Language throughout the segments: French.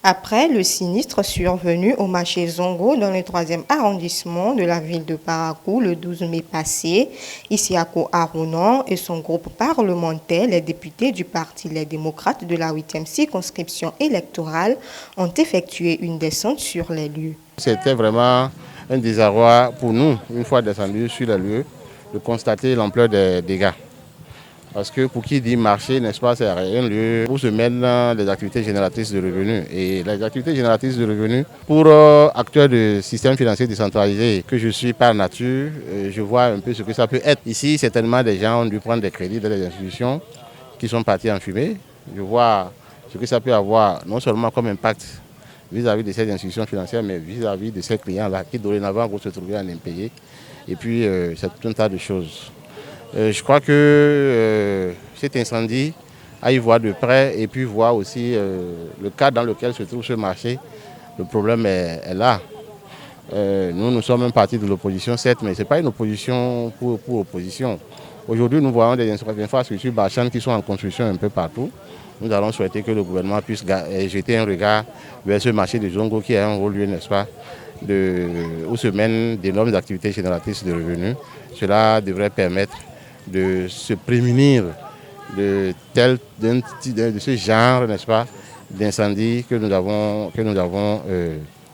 Après le sinistre survenu au marché Zongo dans le 3e arrondissement de la ville de Parakou le 12 mai passé, Isiako Arounan et son groupe parlementaire, les députés du Parti Les Démocrates de la 8e circonscription électorale, ont effectué une descente sur les lieux. C'était vraiment un désarroi pour nous, une fois descendus sur les lieux, de constater l'ampleur des dégâts. Parce que pour qui dit marché, n'est-ce pas, c'est un lieu où se mènent les activités génératrices de revenus. Et les activités génératrices de revenus, pour acteurs du système financier décentralisé que je suis par nature, je vois un peu ce que ça peut être. Ici, certainement, des gens ont dû prendre des crédits dans les institutions qui sont partis en fumée. Je vois ce que ça peut avoir, non seulement comme impact vis-à-vis de ces institutions financières, mais vis-à-vis de ces clients-là qui dorénavant vont se trouver en impayés. Et puis, c'est tout un tas de choses. Je crois que cet incendie, à y voir de près et puis voir aussi le cadre dans lequel se trouve ce marché, le problème est là. Nous sommes un parti de l'opposition, certes, mais ce n'est pas une opposition pour opposition. Aujourd'hui, nous voyons des infrastructures marchandes qui sont en construction un peu partout. Nous allons souhaiter que le gouvernement puisse jeter un regard vers ce marché de Zongo qui a un haut lieu, n'est-ce pas, où se mènent d'énormes activités génératrices de revenus. Cela devrait permettre de se prémunir de ce genre, n'est-ce pas, d'incendie que nous avons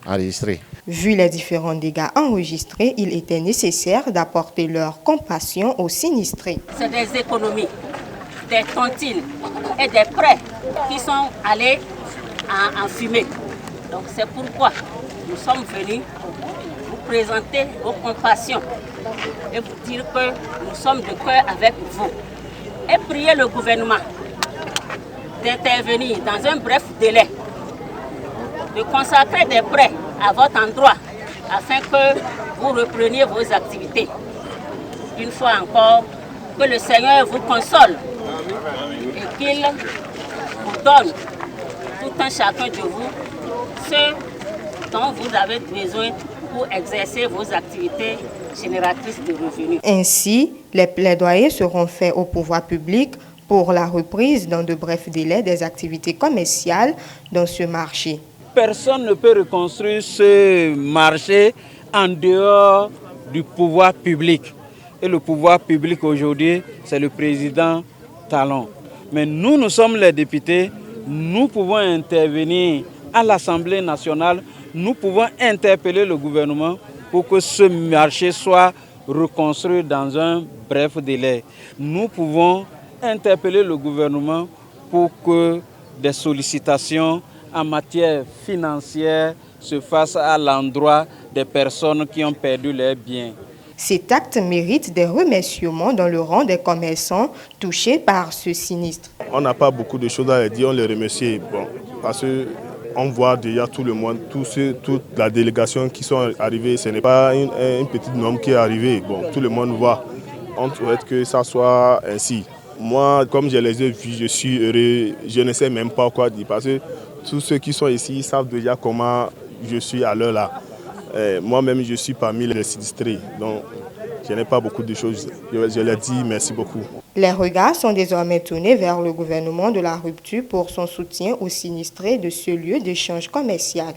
enregistré. Vu les différents dégâts enregistrés, il était nécessaire d'apporter leur compassion aux sinistrés. C'est des économies, des tontines et des prêts qui sont allés en fumée. Donc c'est pourquoi nous sommes venus vous présenter vos compassions et vous dire que nous sommes de cœur avec vous. Et prier le gouvernement d'intervenir dans un bref délai, de consacrer des prêts à votre endroit afin que vous repreniez vos activités. Une fois encore, que le Seigneur vous console et qu'il vous donne, tout un chacun de vous, ce dont vous avez besoin pour exercer vos activités génératrices de revenus. Ainsi, les plaidoyers seront faits au pouvoir public pour la reprise dans de brefs délais des activités commerciales dans ce marché. Personne ne peut reconstruire ce marché en dehors du pouvoir public. Et le pouvoir public aujourd'hui, c'est le président Talon. Mais nous sommes les députés, nous pouvons intervenir à l'Assemblée nationale, nous pouvons interpeller le gouvernement pour que ce marché soit reconstruit dans un bref délai. Nous pouvons interpeller le gouvernement pour que des sollicitations en matière financière se fassent à l'endroit des personnes qui ont perdu leurs biens. Cet acte mérite des remerciements dans le rang des commerçants touchés par ce sinistre. On n'a pas beaucoup de choses à leur dire, on les remercie. Bon, parce qu'on voit déjà tout le monde, toute la délégation qui sont arrivés. Ce n'est pas une petite norme qui est arrivée. Bon, tout le monde voit. On souhaite que ça soit ainsi. Moi, comme je les ai vus, je suis heureux. Je ne sais même pas quoi dire parce que tous ceux qui sont ici savent déjà comment je suis à l'heure là. Moi-même, je suis parmi les sinistrés. Donc, je n'ai pas beaucoup de choses. Je leur dis merci beaucoup. Les regards sont désormais tournés vers le gouvernement de la rupture pour son soutien aux sinistrés de ce lieu d'échange commercial.